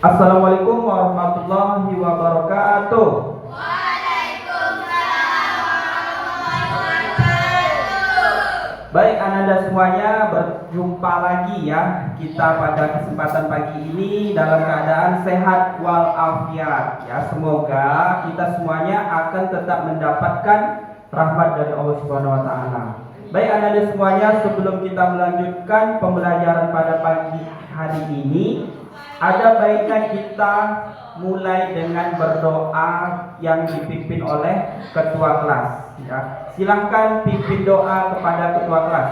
Assalamualaikum warahmatullahi wabarakatuh. Baik, Ananda semuanya, berjumpa lagi ya kita pada kesempatan pagi ini dalam keadaan sehat walafiat ya. Semoga kita semuanya akan tetap mendapatkan rahmat dari Allah Subhanahu wa taala. Baik, Ananda semuanya, sebelum kita melanjutkan pembelajaran pada pagi hari ini, ada baiknya kita mulai dengan berdoa yang dipimpin oleh ketua kelas ya. Silahkan pimpin doa kepada ketua kelas.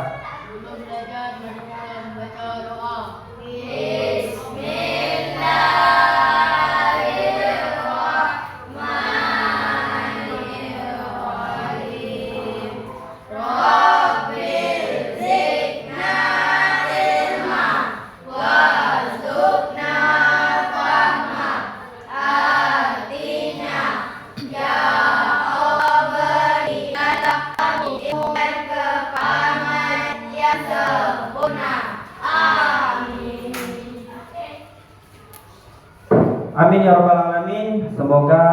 Amin ya rabbal alamin. Semoga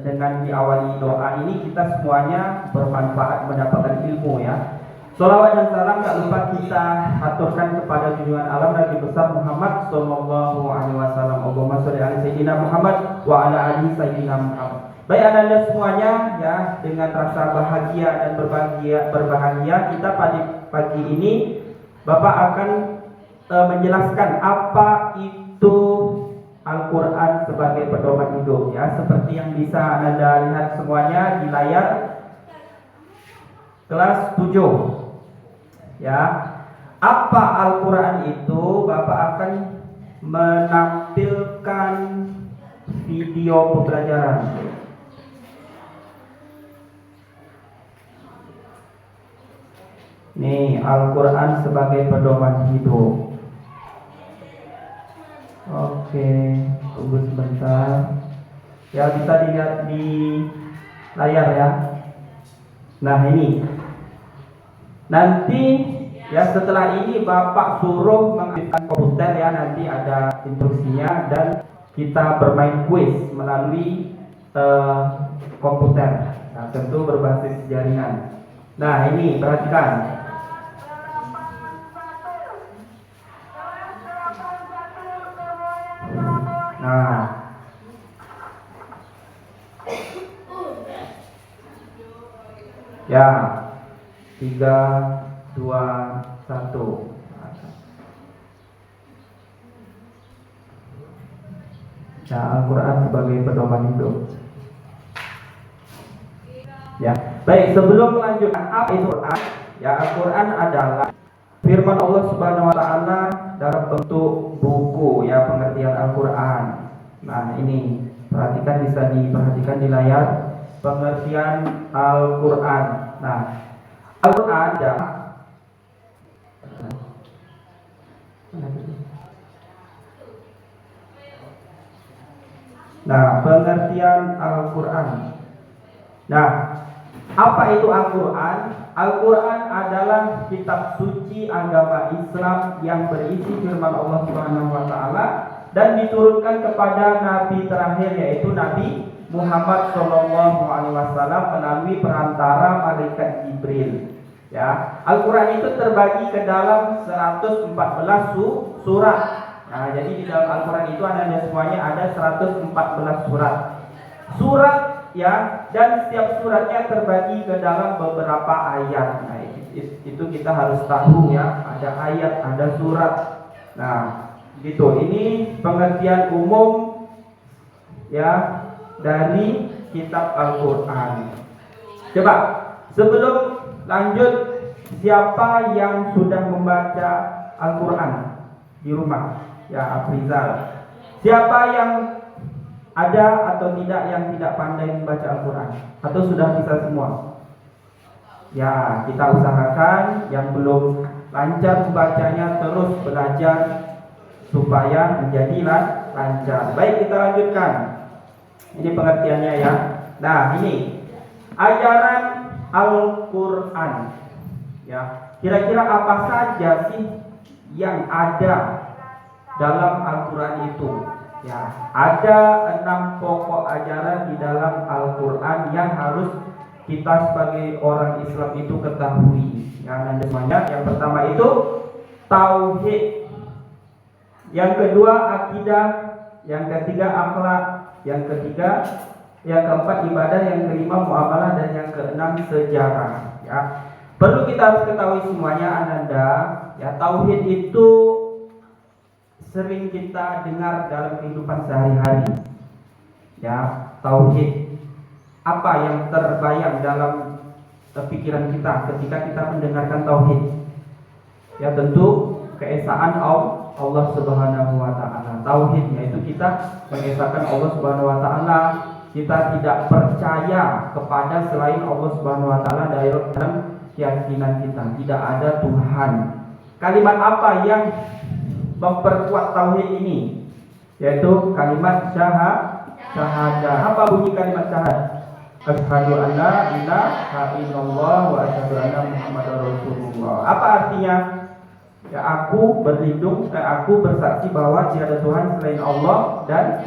dengan diawali doa ini kita semuanya bermanfaat, mendapatkan ilmu ya. Sholawat dan salam tak lupa kita aturkan kepada junjungan alam Nabi besar Muhammad sallallahu alaihi wasallam. Allahumma sholli ala sayyidina Muhammad wa ala ali sayyidina Muhammad. Baik, Anda semuanya ya, dengan rasa bahagia dan berbahagia kita pada pagi ini Bapak akan menjelaskan apa itu Al-Quran sebagai pedoman hidup ya, seperti yang bisa Anda lihat semuanya di layar kelas 7 ya. Apa Al-Quran itu? Bapak akan menampilkan video pembelajaran. Nih, Al-Quran sebagai pedoman hidup. Oke, tunggu sebentar. Ya, bisa dilihat di layar ya. Nah, ini. Nanti ya, setelah ini Bapak suruh mengaktifkan komputer ya, nanti ada instruksinya dan kita bermain kuis melalui komputer. Nah, tentu berbasis jaringan. Nah, ini perhatikan. Nah, ya, 3, 2, 1. Ya, Al-Quran sebagai pedoman hidup. Ya, baik, sebelum melanjutkan apa itu Al-Quran? Ya, Al-Quran adalah firman Allah Subhanahu wa taala dalam bentuk buku ya, pengertian Al-Quran. Nah, ini perhatikan, bisa diperhatikan di layar pengertian Al-Quran. Nah, Al-Quran ada pengertian Al-Quran. Nah, apa itu Al-Quran? Al-Quran adalah kitab suci agama Islam yang berisi firman Allah Subhanahu wa taala dan diturunkan kepada nabi terakhir, yaitu Nabi Muhammad sallallahu alaihi wasallam melalui perantara malaikat Jibril. Ya, Al-Quran itu terbagi ke dalam 114 surat. Nah, jadi di dalam Al-Quran itu ada semuanya ada 114 surat. Surat ya, dan setiap suratnya terbagi ke dalam beberapa ayat. Nah, itu kita harus tahu ya, ada ayat, ada surat. Nah, gitu. Ini pengertian umum ya dari kitab Al-Quran. Coba sebelum lanjut, siapa yang sudah membaca Al-Quran di rumah? Ya, Afrizal. Siapa yang ada atau tidak yang tidak pandai membaca Al-Quran? Atau sudah bisa semua? Ya, kita usahakan yang belum lancar membacanya terus belajar supaya menjadi lancar. Baik, kita lanjutkan. Ini pengertiannya ya. Nah, ini ajaran Al-Quran ya. Kira-kira apa saja sih yang ada dalam Al-Quran itu? Ya, ada 6 pokok ajaran di dalam Al-Quran yang harus kita sebagai orang Islam itu ketahui. Ya, dan semuanya. Yang pertama itu tauhid. Yang kedua akidah. Yang ketiga akhlak. Yang keempat ibadah. Yang kelima muamalah. Dan yang keenam sejarah. Ya, perlu kita harus ketahui semuanya, Ananda. Ya, tauhid itu sering kita dengar dalam kehidupan sehari-hari. Ya, tauhid. Apa yang terbayang dalam pikiran kita ketika kita mendengarkan tauhid? Ya, tentu keesaan Allah Subhanahu wa taala. Tauhid yaitu kita mengesahkan Allah Subhanahu wa taala. Kita tidak percaya kepada selain Allah Subhanahu wa taala dalam keyakinan kita. Tidak ada Tuhan. Kalimat apa yang memperkuat tauhid ini? Yaitu kalimat syahadah. Apa bunyi kalimat syahadah? Asyhadu an la ilaha illallah wa asyhadu anna Muhammadar Rasulullah. Apa artinya? Ya, aku bersaksi bahwa tiada Tuhan selain Allah dan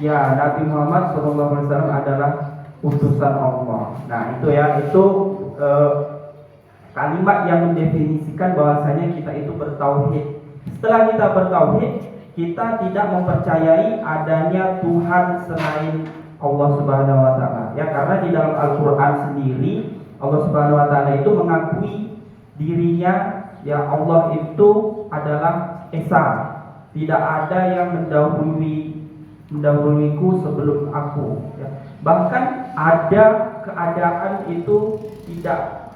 ya Nabi Muhammad SAW adalah utusan Allah. Nah, itu ya, itu kalimat yang mendefinisikan bahwasanya kita itu bertauhid. Setelah kita bertauhid, kita tidak mempercayai adanya Tuhan selain Allah Subhanahu wa taala. Ya, karena di dalam Al-Qur'an sendiri Allah Subhanahu wa taala itu mengakui dirinya, ya, Allah itu adalah Esa. Tidak ada yang mendahuluiku sebelum aku. Ya. Bahkan ada keadaan itu tidak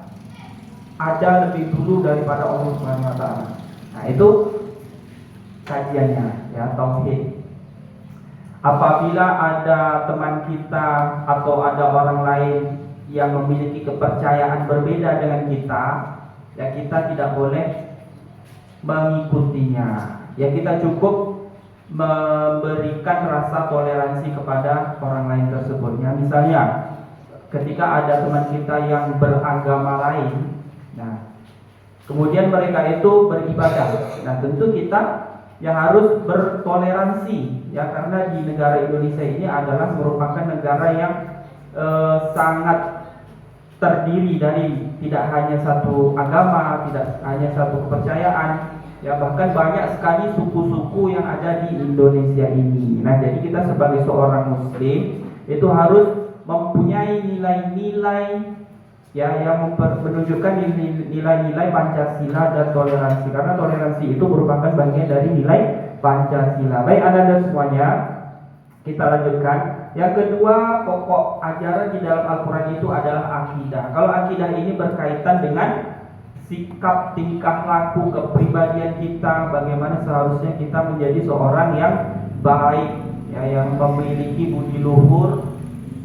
ada lebih dulu daripada Allah Subhanahu wa taala. Nah, itu kajiannya, ya, tauhid. Apabila ada teman kita atau ada orang lain yang memiliki kepercayaan berbeda dengan kita, ya, kita tidak boleh mengikutinya. Ya, kita cukup memberikan rasa toleransi kepada orang lain tersebutnya. Misalnya, ketika ada teman kita yang beragama lain, nah, kemudian mereka itu beribadah. Nah, tentu kita yang harus bertoleransi, ya, karena di negara Indonesia ini adalah merupakan negara yang sangat terdiri dari tidak hanya satu agama, tidak hanya satu kepercayaan, ya, bahkan banyak sekali suku-suku yang ada di Indonesia ini. Nah, jadi kita sebagai seorang muslim itu harus mempunyai nilai-nilai, ya, yang menunjukkan nilai-nilai Pancasila dan toleransi, karena toleransi itu merupakan bagian dari nilai Pancasila. Baik, Anda semuanya, kita lanjutkan. Yang kedua, pokok ajaran di dalam Al-Quran itu adalah akidah. Kalau akidah ini berkaitan dengan sikap, tingkah laku, kepribadian kita, bagaimana seharusnya kita menjadi seorang yang baik, ya, yang memiliki budi luhur,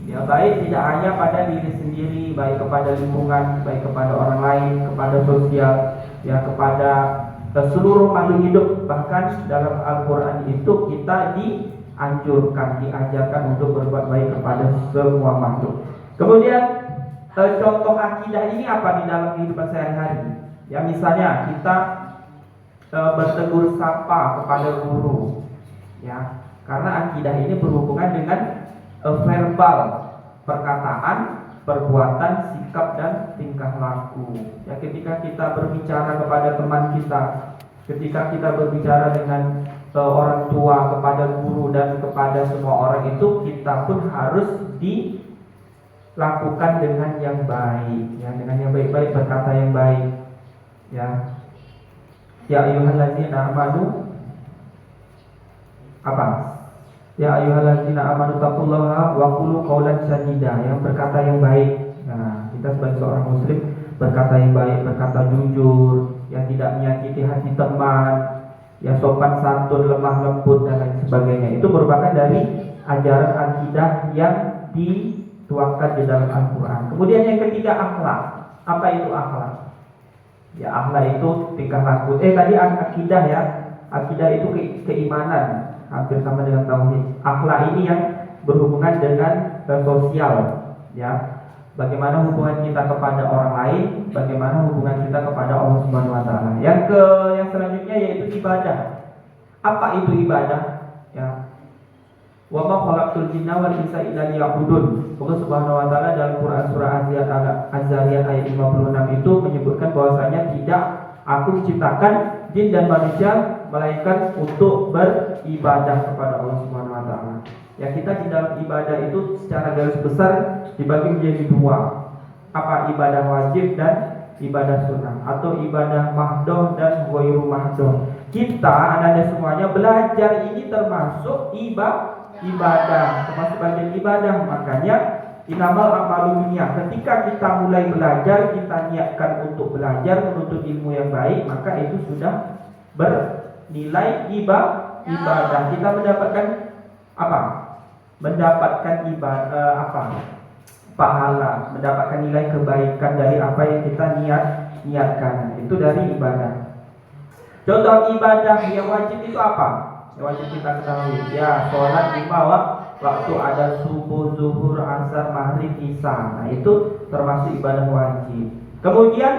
ya, baik tidak hanya pada diri sendiri, baik kepada lingkungan, baik kepada orang lain, kepada sosial, ya, kepada seluruh makhluk hidup. Bahkan dalam Al-Quran itu kita dianjurkan, diajarkan untuk berbuat baik kepada semua makhluk. Kemudian contoh akidah ini apa di dalam kehidupan sehari-hari? Ya, misalnya kita bertegur sapa kepada guru, ya, karena akidah ini berhubungan dengan verbal, perkataan, perbuatan, sikap, dan tingkah laku. Ya, ketika kita berbicara kepada teman kita, ketika kita berbicara dengan orang tua, kepada guru, dan kepada semua orang itu, kita pun harus dilakukan dengan yang baik, ya, dengan yang baik-baik, berkata yang baik, ya. Ya ayyuhallazina amanu apa? Ya ayyuhallazina amanu taqullaha wa qulu qawlan sadida, yang berkata yang baik. Nah, kita sebagai seorang muslim berkata yang baik, berkata jujur, yang tidak menyakiti hati teman, ya, sopan santun, lemah lembut, dan lain sebagainya. Itu merupakan dari ajaran akidah yang dituangkan di dalam Al-Quran. Kemudian yang ketiga, akhlak. Apa itu akhlak? Ya, akhlak itu tingkah laku. Tadi akidah, ya. Akidah itu keimanan, hampir sama dengan tauhid. Akhlak ini yang berhubungan dengan sosial, ya. Bagaimana hubungan kita kepada orang lain, bagaimana hubungan kita kepada Allah Subhanahu wa taala. Yang selanjutnya yaitu ibadah. Apa itu ibadah? Ya. Wa ma khalaqtul jinna wal insa illa liya'budun. Allah Subhanahu wa taala dalam Quran surah Az-Zariyat ayat 56 itu menyebutkan bahwasanya tidak aku menciptakan jin dan manusia melainkan untuk beribadah kepada Allah Subhanahu wa taala. Ya, kita di dalam ibadah itu secara garis besar dibagi menjadi dua. Apa? Ibadah wajib dan ibadah sunnah, atau ibadah mahdoh dan ghairu mahdoh. Kita anak-anak semuanya belajar ini termasuk ibadah, termasuk bagian ibadah. Makanya inamal amalu binniyat. Ketika kita mulai belajar, kita niatkan untuk belajar menuntut ilmu yang baik, maka itu sudah bernilai ibadah. Kita mendapatkan apa? Mendapatkan pahala, mendapatkan nilai kebaikan dari apa yang kita niatkan. Itu dari ibadah. Contoh ibadah yang wajib itu apa? Yang wajib kita ketahui. Ya, sholat 5 waktu, ada subuh, zuhur, asar, maghrib, isya. Nah, itu termasuk ibadah wajib. Kemudian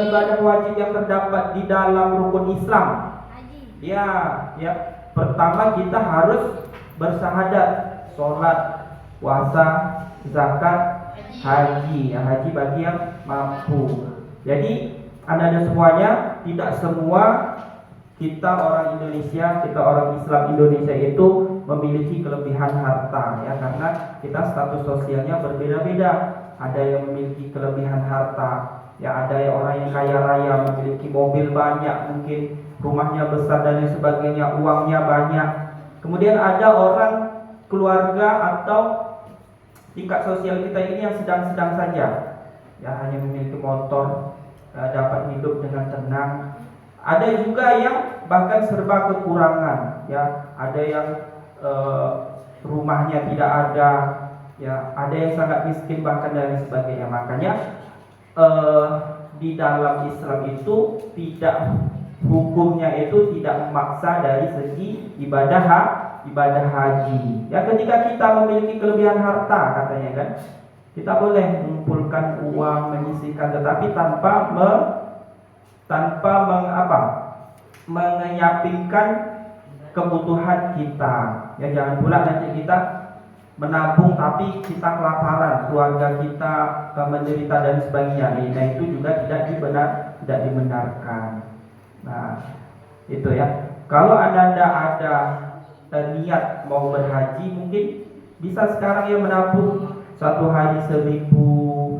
ibadah wajib yang terdapat di dalam rukun Islam. Ya, pertama kita harus bersyahadat, sholat, puasa, zakat, haji. Ya, haji bagi yang mampu. Jadi anak-anak semuanya, tidak semua kita orang Indonesia, kita orang Islam Indonesia itu memiliki kelebihan harta, ya, karena kita status sosialnya berbeda-beda. Ada yang memiliki kelebihan harta, ya, ada yang orang yang kaya raya, memiliki mobil banyak, mungkin rumahnya besar dan lain sebagainya, uangnya banyak. Kemudian ada orang keluarga atau tingkat sosial kita ini yang sedang-sedang saja, ya, hanya memiliki motor, dapat hidup dengan tenang. Ada juga yang bahkan serba kekurangan, ya, ada yang rumahnya tidak ada, ya, ada yang sangat miskin bahkan dan sebagainya. Makanya di dalam Islam itu hukumnya itu tidak memaksa dari segi ibadah haji. Ya, ketika kita memiliki kelebihan harta, katanya kan, kita boleh mengumpulkan uang, menyisihkan, tetapi tanpa menyampingkan kebutuhan kita. Ya, jangan pula nanti kita menabung tapi kita kelaparan, keluarga kita menderita dan sebagainya. Nah, itu juga tidak dibenarkan. Nah, itu ya. Kalau Anda ada niat mau berhaji, mungkin bisa sekarang ya menabung 1 hari 1.000,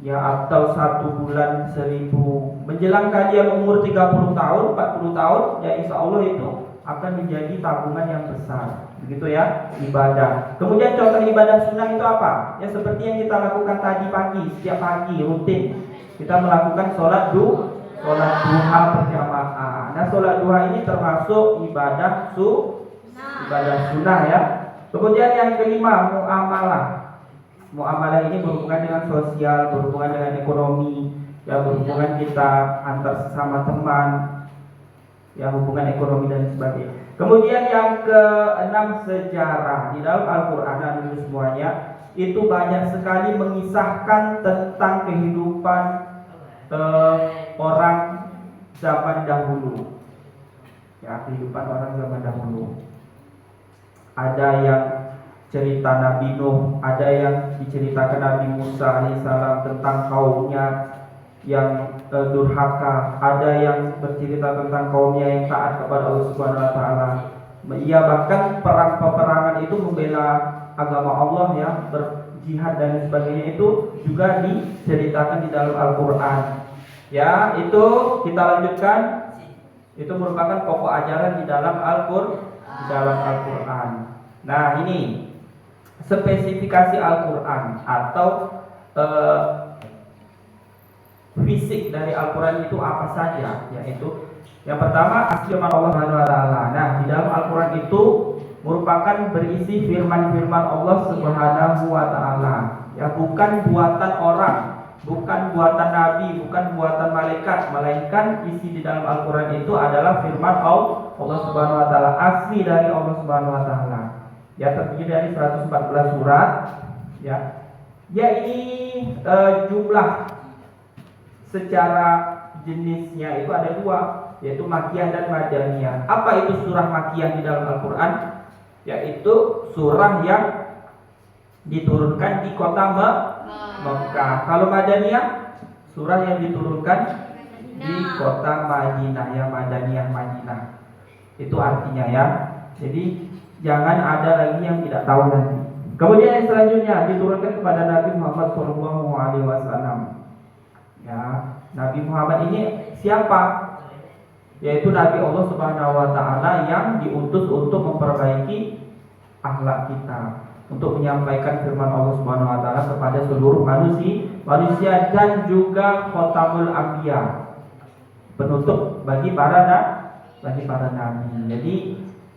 ya, atau 1 bulan 1.000. Menjelang kalian umur 30 tahun, 40 tahun, ya insya Allah itu akan menjadi tabungan yang besar. Begitu ya, ibadah. Kemudian contoh ibadah sunnah itu apa? Ya, seperti yang kita lakukan tadi pagi, setiap pagi rutin kita melakukan sholat duha berjamaah. Nah, sholat duha ini termasuk ibadah sunnah, ya. Kemudian yang kelima, muamalah. Muamalah ini berhubungan dengan sosial, berhubungan dengan ekonomi, ya, berhubungan kita antar sesama teman, ya, hubungan ekonomi dan sebagainya. Kemudian yang keenam, sejarah. Di dalam Al-Quran dan semuanya itu banyak sekali mengisahkan tentang kehidupan orang zaman dahulu, ya, kehidupan orang zaman dahulu. Ada yang cerita Nabi Nuh, ada yang diceritakan Nabi Musa alaihissalam tentang kaumnya yang durhaka, ada yang bercerita tentang kaumnya yang taat kepada Allah Subhanahu wa taala. Ia bahkan peperangan itu membela agama Allah, ya, berjihad dan sebagainya, itu juga diceritakan di dalam Al-Qur'an. Ya, itu kita lanjutkan. Itu merupakan pokok ajaran di dalam Al-Qur'an. Nah, ini spesifikasi Al-Quran atau fisik dari Al-Quran itu apa saja, yaitu yang pertama firman Allah Subhanahu wa taala. Nah, di dalam Al-Quran itu merupakan berisi firman-firman Allah Subhanahu wa taala, ya, bukan buatan orang, bukan buatan nabi, bukan buatan malaikat, melainkan isi di dalam Al-Quran itu adalah firman Allah Subhanahu wa taala, asli dari Allah Subhanahu wa taala. Ya, terdiri dari 114 surat, ya. Ya, ini jumlah secara jenisnya itu ada 2. yaitu Makkiyah dan Madaniyah. Apa itu surah Makkiyah di dalam Al-Quran? Yaitu surah yang diturunkan di kota Mekah. Kalau Madaniyah, surah yang diturunkan di kota Madinah, ya Madaniyah Madinah. Itu artinya ya. Jadi jangan ada lagi yang tidak tahu nanti. Kemudian yang selanjutnya diturunkan kepada Nabi Muhammad SAW. Ya, Nabi Muhammad ini siapa? Yaitu Nabi Allah Subhanahu Wa Taala yang diutus untuk memperbaiki akhlak kita, untuk menyampaikan firman Allah Subhanahu Wa Taala kepada seluruh manusia dan juga khotamul anbiya, penutup bagi para nabi. Jadi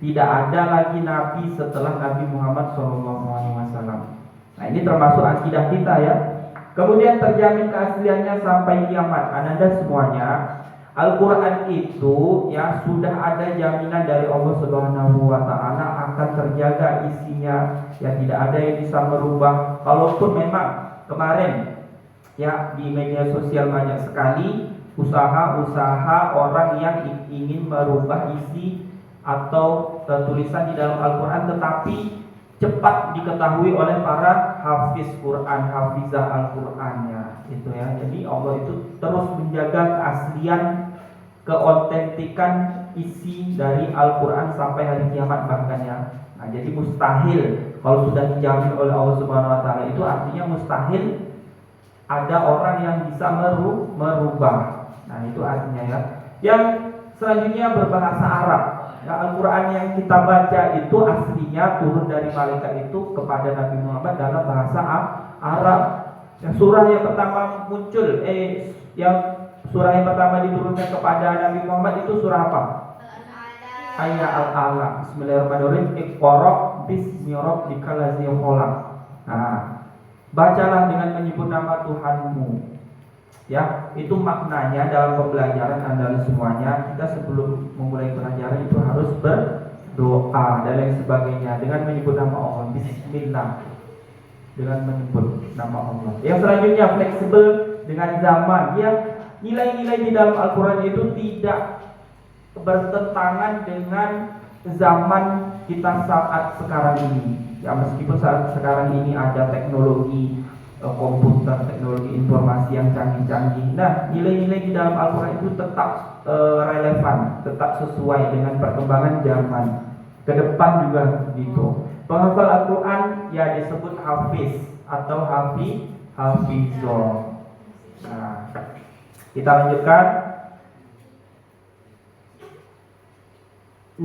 tidak ada lagi nabi setelah Nabi Muhammad SAW. Nah, ini termasuk akidah kita ya. Kemudian terjamin keasliannya sampai kiamat. Ananda semuanya, Al-Quran itu ya sudah ada jaminan dari Allah Subhanahu Wa Taala akan terjaga isinya, ya tidak ada yang bisa merubah. Kalaupun memang kemarin ya di media sosial banyak sekali usaha-usaha orang yang ingin merubah isi atau tulisan di dalam Al-Quran, tetapi cepat diketahui oleh para hafiz Quran, hafizah Al-Quran ya, itu ya. Jadi Allah itu terus menjaga keaslian, keotentikan isi dari Al-Quran sampai hari kiamat bahkan ya. Nah, jadi mustahil kalau sudah dijamin oleh Allah Subhanahu Wa Taala, itu artinya mustahil ada orang yang bisa merubah. Nah, itu artinya ya. Yang selanjutnya berbahasa Arab. Ya, Al-Quran yang kita baca itu aslinya turun dari malaikat itu kepada Nabi Muhammad dalam bahasa Arab. Yang surah yang pertama muncul, surah yang pertama diturunkan kepada Nabi Muhammad itu surah apa? Ayat Al-Alaq. Bismillahirrahmanirrahim. Iqra bismi rabbikal ladzi khalaq. Nah, bacalah dengan menyebut nama Tuhanmu. Ya, itu maknanya dalam pembelajaran Anda semuanya. Kita sebelum memulai pelajaran itu harus berdoa dan lain sebagainya dengan menyebut nama Allah. Bismillah, dengan menyebut nama Allah. Yang selanjutnya fleksibel dengan zaman. Ya, nilai-nilai di dalam Al-Quran itu tidak bertentangan dengan zaman kita saat sekarang ini. Ya, meskipun saat sekarang ini ada teknologi komputer, teknologi informasi yang canggih-canggih. Nah, nilai-nilai di dalam Al-Quran itu tetap relevan, tetap sesuai dengan perkembangan zaman. Ke depan juga gitu. Penghafal Al-Quran ya disebut hafiz atau hafizah. Nah, kita lanjutkan.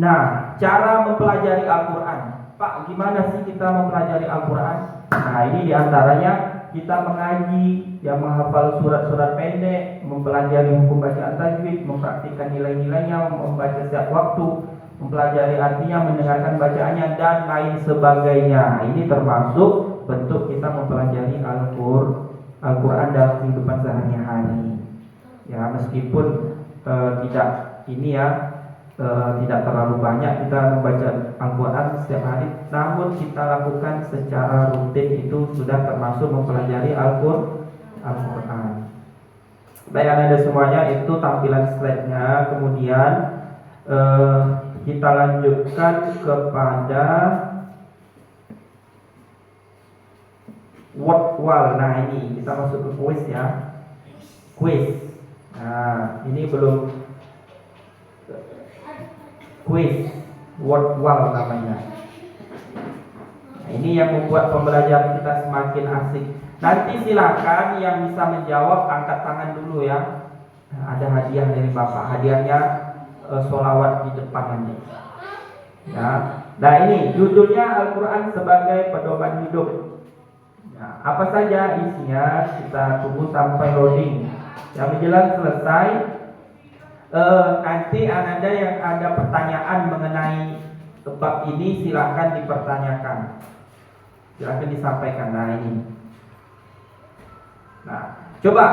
Nah, cara mempelajari Al-Quran. Pak, gimana sih kita mempelajari Al-Quran? Nah, ini diantaranya kita mengaji, yang menghafal surat-surat pendek, mempelajari hukum bacaan tajwid, mempraktikkan nilai-nilainya, membaca setiap waktu, mempelajari artinya, mendengarkan bacaannya, dan lain sebagainya. Ini termasuk bentuk kita mempelajari Al-Quran dalam kehidupan sehari-hari. Ya, meskipun tidak terlalu banyak kita membaca Al-Quran setiap hari, namun kita lakukan secara rutin, itu sudah termasuk mempelajari Al-Quran. Baik, ada semuanya, itu tampilan slide-nya. Kemudian kita lanjutkan kepada word wall. Nah, ini kita masuk ke quiz ya. Quiz. Nah, ini belum quiz word wall namanya. Nah, ini yang membuat pembelajaran kita semakin asik. Nanti silakan yang bisa menjawab angkat tangan dulu ya. Nah, ada hadiah dari Bapak. Hadiahnya sholawat di depan nanti. Ya. Nah, ini judulnya Al-Quran sebagai pedoman hidup. Nah, apa saja isinya? Kita tunggu sampai loading. Yang menjelang selesai. Nanti Anda yang ada pertanyaan mengenai bab ini silahkan dipertanyakan, silahkan disampaikan. Nah, ini. Nah, coba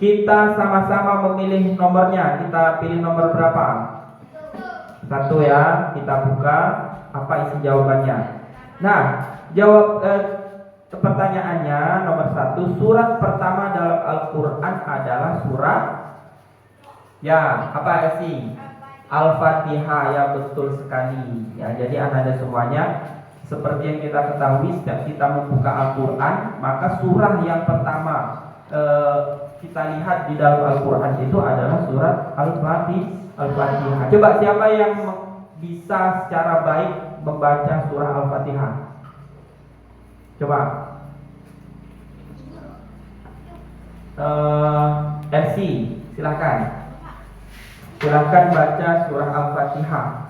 kita sama-sama memilih nomornya. Kita pilih nomor berapa? 1 ya. Kita buka. Apa isi jawabannya? Nah, jawab pertanyaannya nomor 1. Surat pertama dalam Al-Quran adalah surat Ya, apa Esi? Al-Fatihah, ya betul sekali. Ya, jadi anak-anak semuanya, seperti yang kita ketahui setiap kita membuka Al-Quran, maka surah yang pertama kita lihat di dalam Al-Quran itu adalah surat Al-Fatihah. Coba siapa yang bisa secara baik membaca surah Al-Fatihah? Coba. Esi, silakan. Silakan baca surah Al-Fatihah.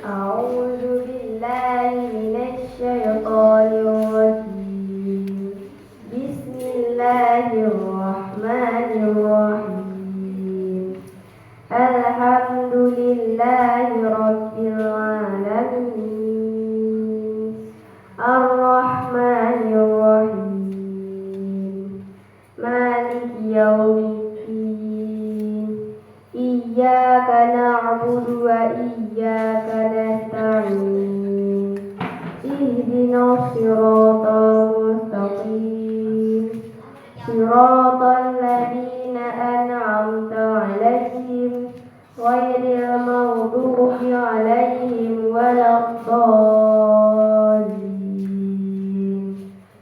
A'udzu billahi minasy syaithanir rajim. Bismillahirrahmanirrahim. Alhamdulillahi rabbil alamin. Ar-Rahmanir Rahim. Maliki yaumiddin. Iyyaka na'budu wa iyyaka nasta'in. Ihdinas siratal mustaqim. Siratal ladzina an'amta 'alaihim ghairil maghdubi 'alaihim waladdallin.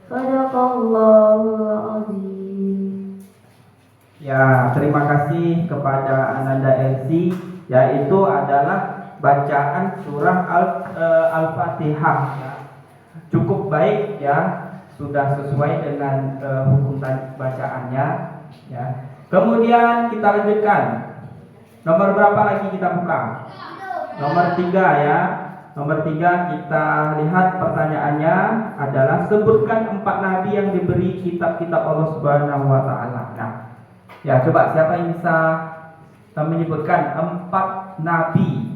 Shadaqallahul azim. Ya, terima kasih kepada Ananda Elsi, yaitu adalah bacaan surah Al-Fatihah. Cukup baik ya, sudah sesuai dengan hukum bacaannya. Ya. Kemudian kita lanjutkan. Nomor berapa lagi kita buka? Nomor 3 ya. Nomor 3 kita lihat pertanyaannya adalah sebutkan 4 nabi yang diberi kitab-kitab Allah Subhanahu wa taala. Nah, ya, coba siapa yang bisa menyebutkan 4 nabi?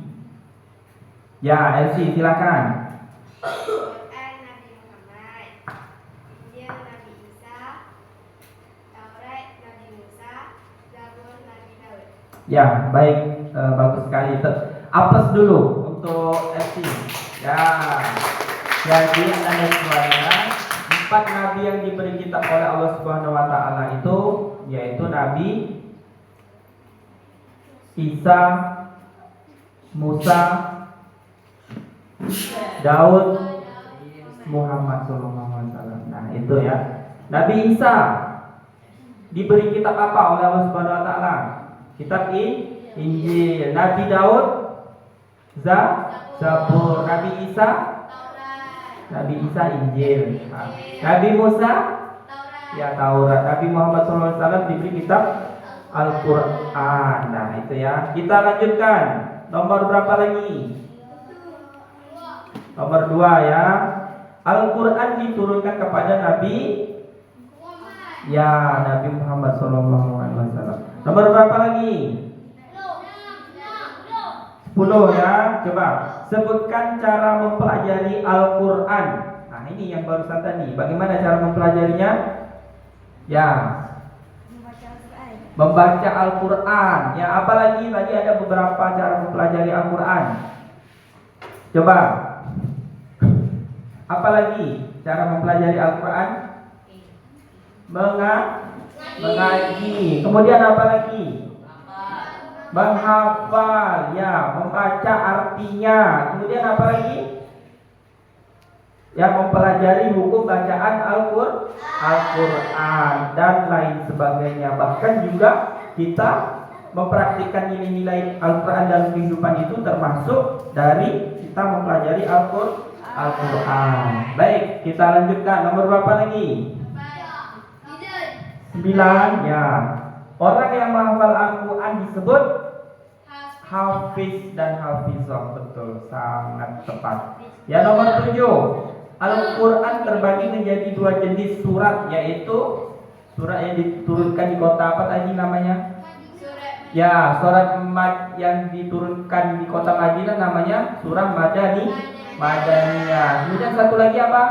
Ya, Elsie silakan. Quran Nabi Muhammad, Injil Nabi Isa, Taurat Nabi Musa, Zabur Nabi Daud. Ya, baik, bagus sekali. Apes dulu untuk Elsie. Ya, jadi anda semuanya 4 nabi yang diberi kitab oleh Allah Subhanahu wa taala itu yaitu Nabi Isa, Musa, Daud, Muhammad SAW. Nah, itu ya. Nabi Isa diberi kitab apa oleh Allah Subhanahu wa taala? Kitab Injil. Nabi Daud Zabur. Nabi Isa Injil. Nabi Musa ya Taurat. Nabi Muhammad SAW diberi kitab Al-Quran. Nah, itu ya. Kita lanjutkan. Nomor berapa lagi? Nomor 2 ya. Al-Quran diturunkan kepada Nabi Muhammad SAW. Nomor berapa lagi? 10 ya. Coba sebutkan cara mempelajari Al-Quran. Nah, ini yang barusan tadi. Bagaimana cara mempelajarinya? Ya, membaca Al-Quran. Ya, apalagi tadi ada beberapa cara mempelajari Al-Quran. Coba. Apalagi cara mempelajari Al-Quran? Mengaji. Kemudian apa lagi? Menghafal. Ya, membaca artinya. Kemudian apa lagi? Ya, mempelajari hukum bacaan Al-Quran dan lain sebagainya. Bahkan juga kita mempraktikkan nilai-nilai Al-Quran dalam kehidupan itu termasuk dari kita mempelajari Al-Quran. Baik, kita lanjutkan. Nomor berapa lagi? 9 ya. Orang yang menghafal Al-Quran disebut hafiz dan hafizah. Betul, sangat tepat. Ya, nomor 7. Al-Quran terbagi menjadi 2 jenis surat, yaitu surat yang diturunkan di kota apa tadi namanya? Ya, surat yang diturunkan di kota Madinah namanya surah Madaniyah. Kemudian satu lagi apa?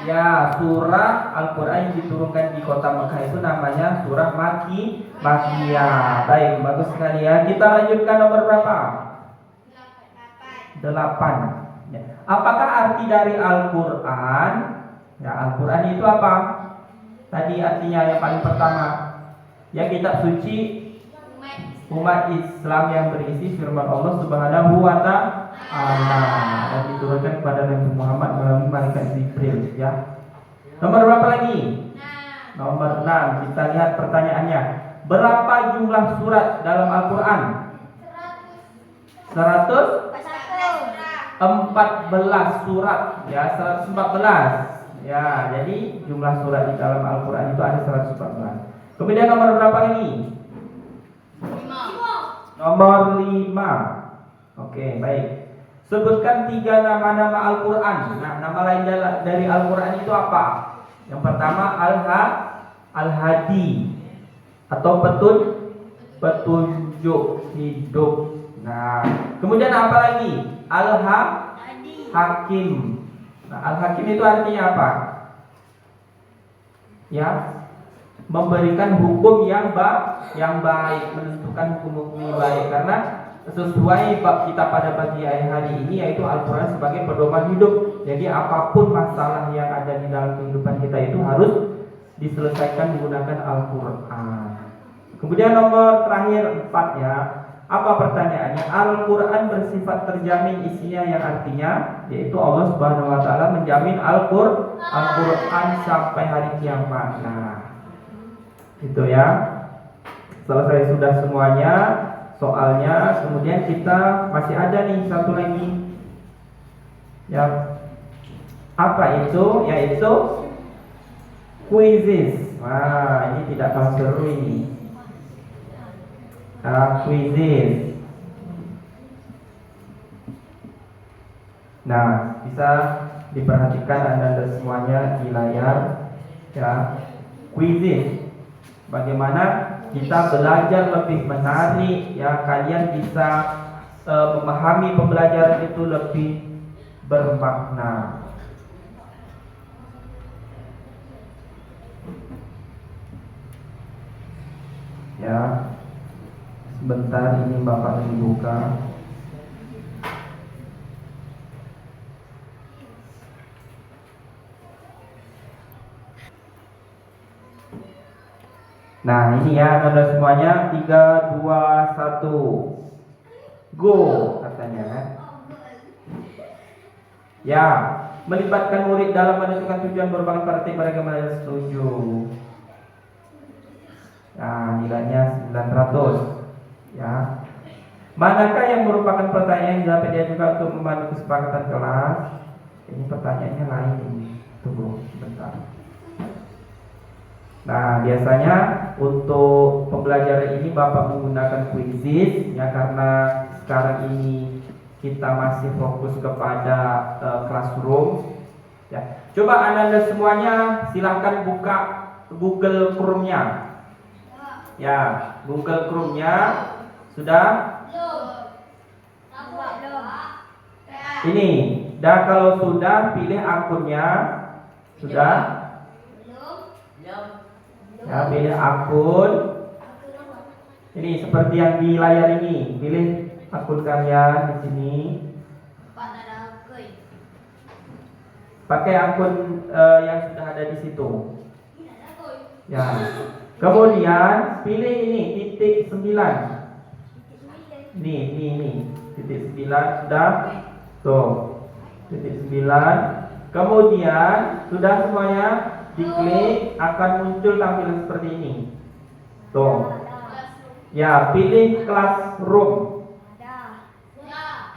Ya, surah Al-Quran yang diturunkan di kota Mekah itu namanya surah Makkiyah. Baik, bagus sekali ya. Kita lanjutkan nomor berapa? 8. Ya. Apakah arti dari Al-Quran Ya, Al-Quran itu apa? Tadi artinya yang paling pertama, ya kitab suci umat Islam yang berisi firman Allah Subhanahu wa Ta'ala dan diturunkan kepada Nabi Muhammad melalui malaikat Jibril. Ya. Nomor berapa lagi? Nomor 6. Kita lihat pertanyaannya. Berapa jumlah surat dalam Al-Quran? 114 surat. Ya, 114. Ya, jadi jumlah surat di dalam Al-Quran itu ada 114. Kemudian nomor berapa lagi? 5. Nomor 5. Oke, baik. Sebutkan 3 nama-nama Al-Quran. Nah, nama lain dari Al-Quran itu apa? Yang pertama Al-Hadi atau petunjuk hidup. Nah, kemudian apa lagi? Al-Hakim. Nah, Al-Hakim itu artinya apa? Ya, memberikan hukum yang baik, menentukan hukum-hukum yang baik. Karena sesuai bab kita pada pagi hari ini, yaitu Al-Quran sebagai pedoman hidup. Jadi apapun masalah yang ada di dalam kehidupan kita itu harus diselesaikan menggunakan Al-Quran. Kemudian nomor terakhir 4 ya. Apa pertanyaannya? Al-Quran bersifat terjamin isinya, yang artinya yaitu Allah Subhanahu wa Ta'ala menjamin Al-Quran sampai hari kiamat. Nah, itu ya. Selesai sudah semuanya soalnya. Kemudian kita masih ada nih satu lagi. Ya, apa itu? Yaitu quizzes. Wah, ini tidak kalah seru ini. Quizzes. Nah, bisa diperhatikan anda semuanya di layar ya. Quizzes. Bagaimana kita belajar lebih menarik ya, kalian bisa memahami pembelajaran itu lebih bermakna. Ya, sebentar ini Bapak membuka. Nah, ini ya saudara semuanya. 3, 2, 1 go katanya. Ya, melibatkan murid dalam menentukan tujuan merupakan praktik beragama yang setuju. Nah, nilainya 900. Ya. Manakah yang merupakan pertanyaan yang dapat diajukan untuk membantu kesepakatan kelas? Ini pertanyaannya lain ini. Tunggu sebentar. Nah, biasanya untuk pembelajaran ini Bapak menggunakan quizzes ya, karena sekarang ini kita masih fokus kepada classroom ya. Coba Anda semuanya silahkan buka Google Chrome-nya. Ya, Google Chrome-nya sudah? Ini. Dan kalau sudah, pilih akunnya. Sudah? Ya, pilih akun. Ini seperti yang di layar ini. Pilih akun kalian di sini. Pakai akun yang sudah ada di situ. Ya. Kemudian pilih ini titik 9. Ini titik 9 sudah. Tuh. Titik 9. Kemudian sudah semuanya, diklik akan muncul tampilan seperti ini. Tuh. Ya, pilih classroom.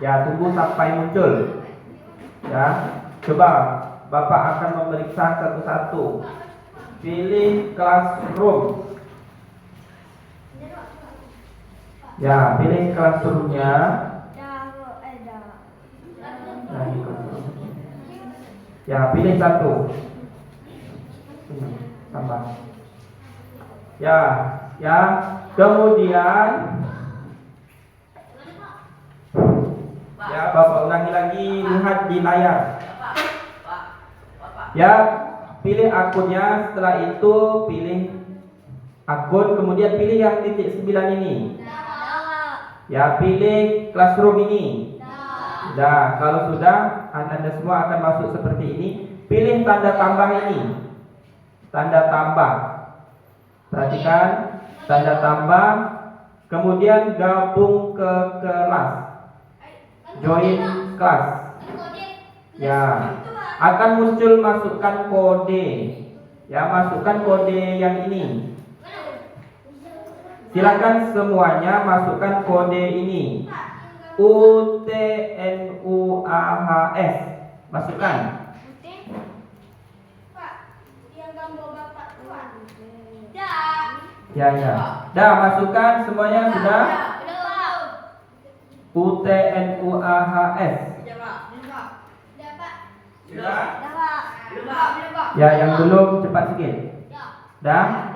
Ya, tunggu sampai muncul. Ya. Coba Bapak akan memeriksa satu-satu. Pilih classroom. Ya, pilih classroom-nya. Ya, pilih satu. Tambah. Ya. Kemudian ya, Bapak ulangi lagi, lihat di layar. Ya, pilih akunnya. Setelah itu pilih akun, kemudian pilih yang titik 9 ini. Ya, pilih classroom ini. Nah, kalau sudah, Anda semua akan masuk seperti ini. Pilih tanda tambah ini. Tanda tambah. Perhatikan tanda tambah. Kemudian gabung ke kelas. Join kelas. Ya, akan muncul masukkan kode. Ya, masukkan kode yang ini. Silakan semuanya masukkan kode ini. UTNUAHS. Masukkan. Ya. Dah, masukkan semuanya sudah. UTNUAHS. Sudah? Ya, yang belum cepat sedikit. Dah?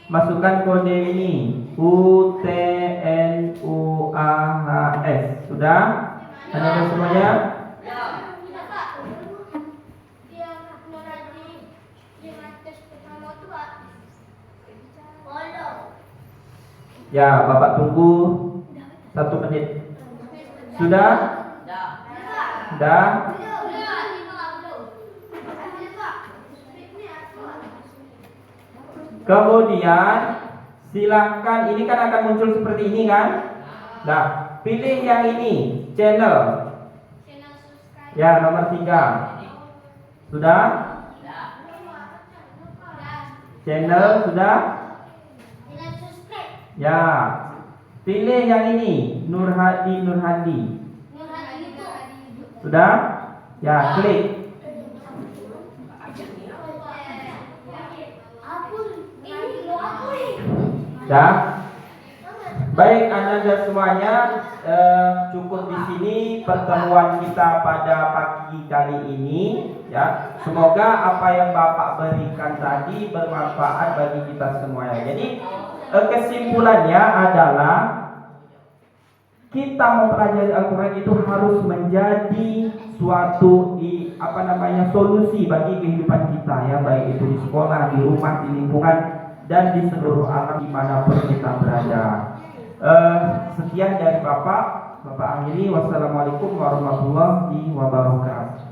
Masukkan kode ini. UTNUAHS. Sudah? Ada semuanya? Ya, Bapak tunggu 1 menit. Sudah? Sudah? Kemudian silahkan, ini kan akan muncul seperti ini kan? Nah, pilih yang ini, channel. Ya, nomor 3. Sudah? Channel sudah? Ya. Pilih yang ini, Nurhadi. Sudah? Ya, klik. Ya. Baik, Anda semuanya, cukup di sini pertemuan kita pada pagi kali ini. Ya, semoga apa yang Bapak berikan tadi bermanfaat bagi kita semuanya. Jadi kesimpulannya adalah kita mempelajari Al-Quran itu harus menjadi suatu solusi bagi kehidupan kita, ya, baik itu di sekolah, di rumah, di lingkungan, dan di seluruh alam dimanapun kita berada. Sekian dari Bapak akhiri. Wassalamualaikum warahmatullahi wabarakatuh.